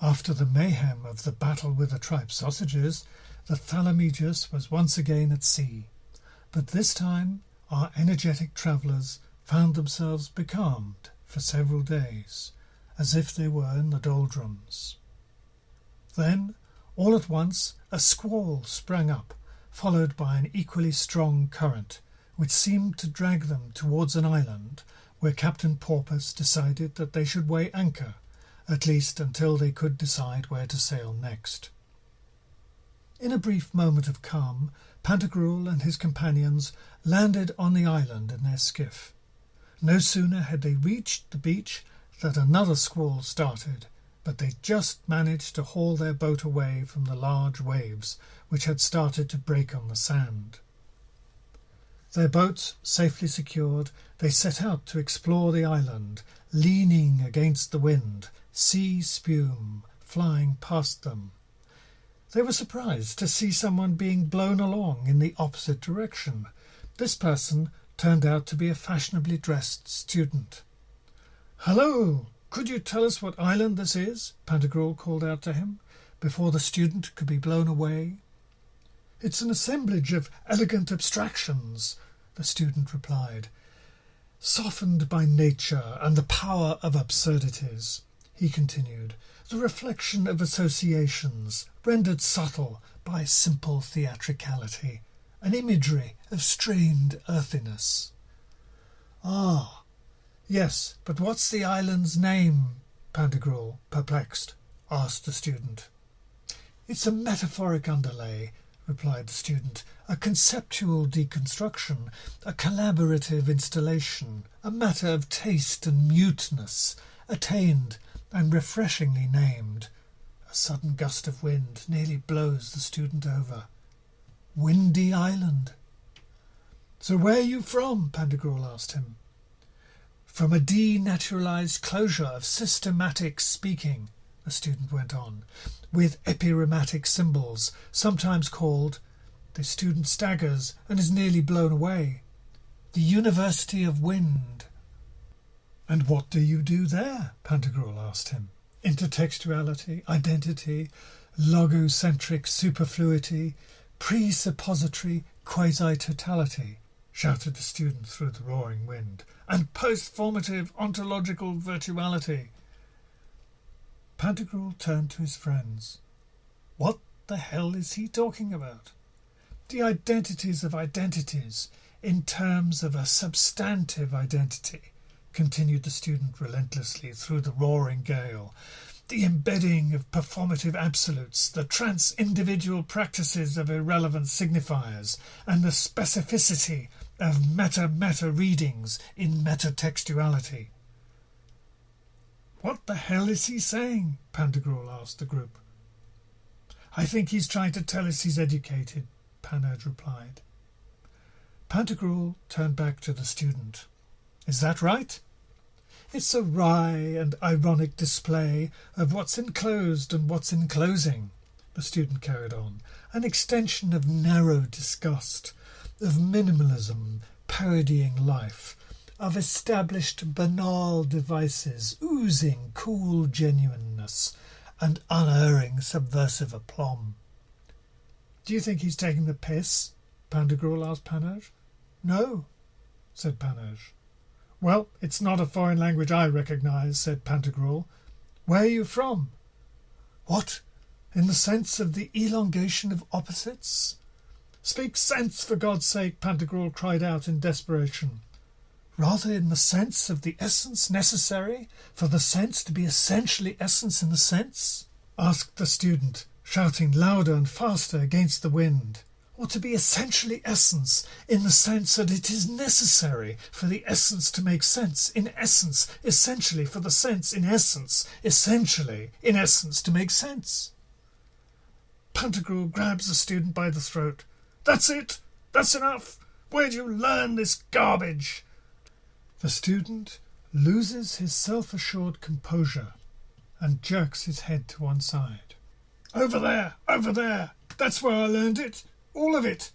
After the mayhem of the battle with the tripe sausages, the Thalamegius was once again at sea, but this time our energetic travellers found themselves becalmed for several days, as if they were in the doldrums. Then, all at once, a squall sprang up, followed by an equally strong current, which seemed to drag them towards an island where Captain Porepuss decided that they should weigh anchor, at least until they could decide where to sail next. In a brief moment of calm, Pantagruel and his companions landed on the island in their skiff. No sooner had they reached the beach that another squall started, but they just managed to haul their boat away from the large waves which had started to break on the sand. Their boats safely secured, they set out to explore the island, leaning against the wind, sea spume flying past them. They were surprised to see someone being blown along in the opposite direction. This person turned out to be a fashionably dressed student. "Hello! Could you tell us what island this is?" Pantagruel called out to him, before the student could be blown away. "It's an assemblage of elegant abstractions," the student replied, "softened by nature and the power of absurdities." He continued, "the reflection of associations, rendered subtle by simple theatricality, an imagery of strained earthiness." "Ah, yes, but what's the island's name?" Pantagruel, perplexed, asked the student. "It's a metaphoric underlay," replied the student, "a conceptual deconstruction, a collaborative installation, a matter of taste and muteness, attained and refreshingly named." A sudden gust of wind nearly blows the student over. "Windy Island." "So where are you from?" Pantagruel asked him. "From a denaturalized closure of systematic speaking," the student went on, "with epigrammatic symbols, sometimes called—" The student staggers and is nearly blown away. "The University of Wind." "And what do you do there?" Pantagruel asked him. "Intertextuality, identity, logocentric superfluity, presuppository quasi-totality," shouted the student through the roaring wind, "and post-formative ontological virtuality." Pantagruel turned to his friends. What the hell is he talking about? The identities of identities in terms of a substantive identity, continued the student relentlessly through the roaring gale. The embedding of performative absolutes, the trans-individual practices of irrelevant signifiers, and the specificity of meta-meta readings in metatextuality. "What the hell is he saying?" Pantagruel asked the group. "I think he's trying to tell us he's educated," Panurge replied. Pantagruel turned back to the student. "Is that right?" "It's a wry and ironic display of what's enclosed and what's enclosing," the student carried on, "an extension of narrow disgust, of minimalism parodying life, of established banal devices oozing cool genuineness and unerring subversive aplomb." "Do you think he's taking the piss?" Pantagruel asked Panurge. "No," said Panurge. "Well, it's not a foreign language I recognise," said Pantagruel. "Where are you from?" "What? In the sense of the elongation of opposites?" "Speak sense, for God's sake!" Pantagruel cried out in desperation. "Rather in the sense of the essence necessary for the sense to be essentially essence in the sense?" asked the student, shouting louder and faster against the wind. "Or to be essentially essence in the sense that it is necessary for the essence to make sense in essence, essentially for the sense in essence, essentially in essence to make sense?" Pantagruel grabs the student by the throat. "That's it! That's enough! Where'd you learn this garbage?" The student loses his self-assured composure and jerks his head to one side. Over there! That's where I learned it! All of it!